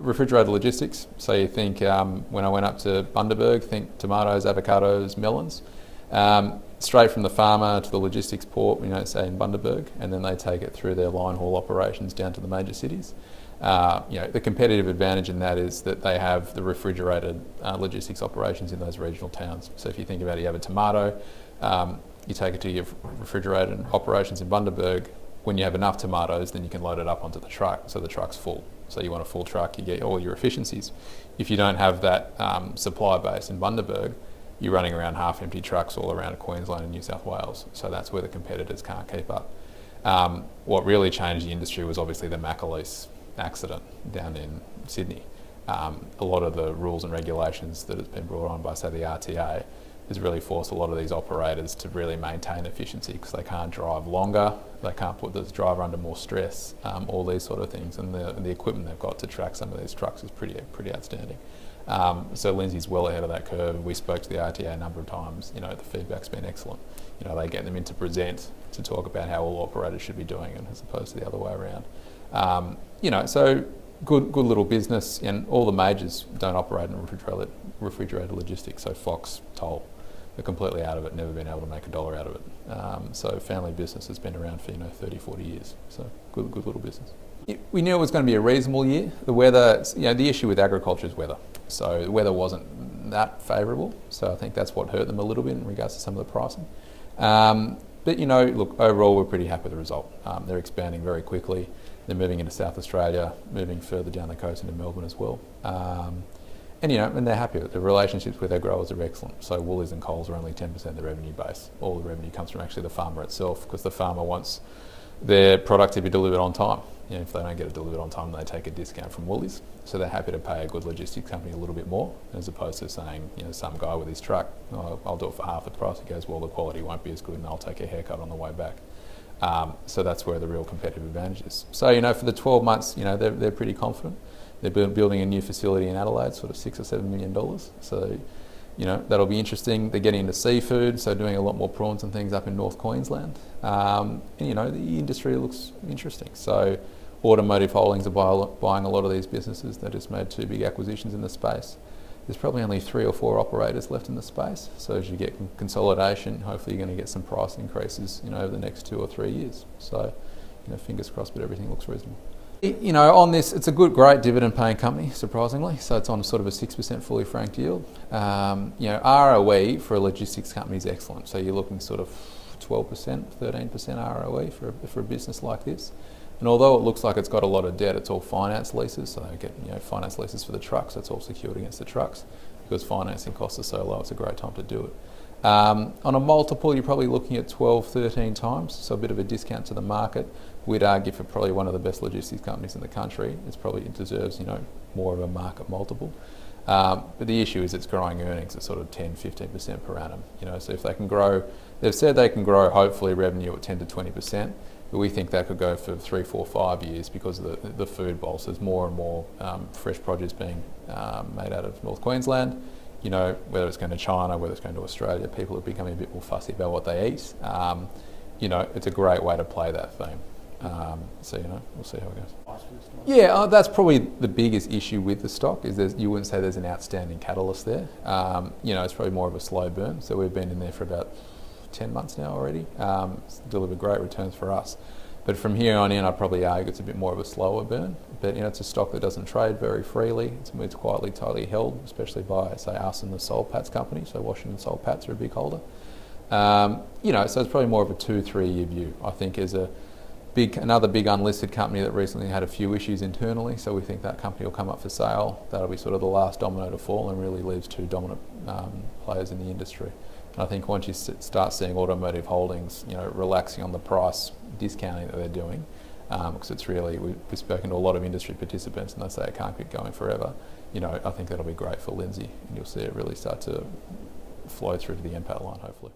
refrigerated logistics. So you think when I went up to Bundaberg, think tomatoes, avocados, melons. Straight from the farmer to the logistics port, say in Bundaberg, and then they take it through their line haul operations down to the major cities. The competitive advantage in that is that they have the refrigerated logistics operations in those regional towns. So if you think about it, you have a tomato, you take it to your refrigerated operations in Bundaberg. When you have enough tomatoes, then you can load it up onto the truck, so the truck's full. So you want a full truck, you get all your efficiencies. If you don't have that supply base in Bundaberg, you're running around half-empty trucks all around Queensland and New South Wales. So that's where the competitors can't keep up. What really changed the industry was obviously the Macaleese accident down in Sydney. A lot of the rules and regulations that has been brought on by, say, the RTA has really forced a lot of these operators to really maintain efficiency because they can't drive longer, they can't put the driver under more stress, all these sort of things, and the equipment they've got to track some of these trucks is pretty outstanding. So Lindsay's well ahead of that curve. We spoke to the RTA a number of times. The feedback's been excellent. They get them in to present, to talk about how all operators should be doing it as opposed to the other way around. So good little business, and all the majors don't operate in refrigerated logistics. So Fox, Toll, they're completely out of it, never been able to make a dollar out of it. So family business has been around for 30, 40 years. So good little business. We knew it was going to be a reasonable year. The weather, the issue with agriculture is weather. So the weather wasn't that favourable. So I think that's what hurt them a little bit in regards to some of the pricing. But look, overall we're pretty happy with the result. They're expanding very quickly. They're moving into South Australia, moving further down the coast into Melbourne as well. And they're happy with it. The relationships with their growers are excellent. So Woolies and Coles are only 10% of the revenue base. All the revenue comes from actually the farmer itself, because the farmer wants their product to be delivered on time. If they don't get it delivered on time, they take a discount from Woolies. So they're happy to pay a good logistics company a little bit more, as opposed to saying, some guy with his truck, I'll do it for half the price. He goes, well, the quality won't be as good and I'll take a haircut on the way back. So that's where the real competitive advantage is. So, for the 12 months, they're pretty confident. They're building a new facility in Adelaide, sort of $6 or $7 million. So, that'll be interesting. They're getting into seafood, so doing a lot more prawns and things up in North Queensland. The industry looks interesting. So Automotive Holdings are buying a lot of these businesses. They just made 2 big acquisitions in the space. There's probably only 3 or 4 operators left in the space. So as you get consolidation, hopefully you're going to get some price increases, over the next 2 or 3 years. So, fingers crossed, but everything looks reasonable. On this, it's a great dividend paying company, surprisingly. So it's on sort of a 6% fully franked yield. ROE for a logistics company is excellent. So you're looking sort of 12%, 13% ROE for a business like this. And although it looks like it's got a lot of debt, it's all finance leases. So they get finance leases for the trucks. That's all secured against the trucks, because financing costs are so low. It's a great time to do it. On a multiple, you're probably looking at 12, 13 times, so a bit of a discount to the market. We'd argue for probably one of the best logistics companies in the country. It deserves, more of a market multiple. But the issue is it's growing earnings at sort of 10, 15% per annum. So if they can grow, they've said they can grow hopefully revenue at 10 to 20%, but we think that could go for 3, 4, 5 years because of the food bowl. So there's more and more fresh produce being made out of North Queensland. Whether it's going to China, whether it's going to Australia, people are becoming a bit more fussy about what they eat. It's a great way to play that theme. So, we'll see how it goes. Yeah, that's probably the biggest issue with the stock, is you wouldn't say there's an outstanding catalyst there. It's probably more of a slow burn. So we've been in there for about 10 months now already. It's delivered great returns for us. But from here on in, I'd probably argue it's a bit more of a slower burn. But it's a stock that doesn't trade very freely. It's quietly, tightly held, especially by, say, us and the Soul Patts company. So Washington Soul Patts are a big holder. So it's probably more of a 2-3 year view. I think as another big unlisted company that recently had a few issues internally. So we think that company will come up for sale. That'll be sort of the last domino to fall and really leaves 2 dominant players in the industry. And I think once you start seeing Automotive Holdings, relaxing on the price discounting that they're doing, because it's really, we've spoken to a lot of industry participants and they say it can't keep going forever. I think that'll be great for Lindsay, and you'll see it really start to flow through to the NPAT line, hopefully.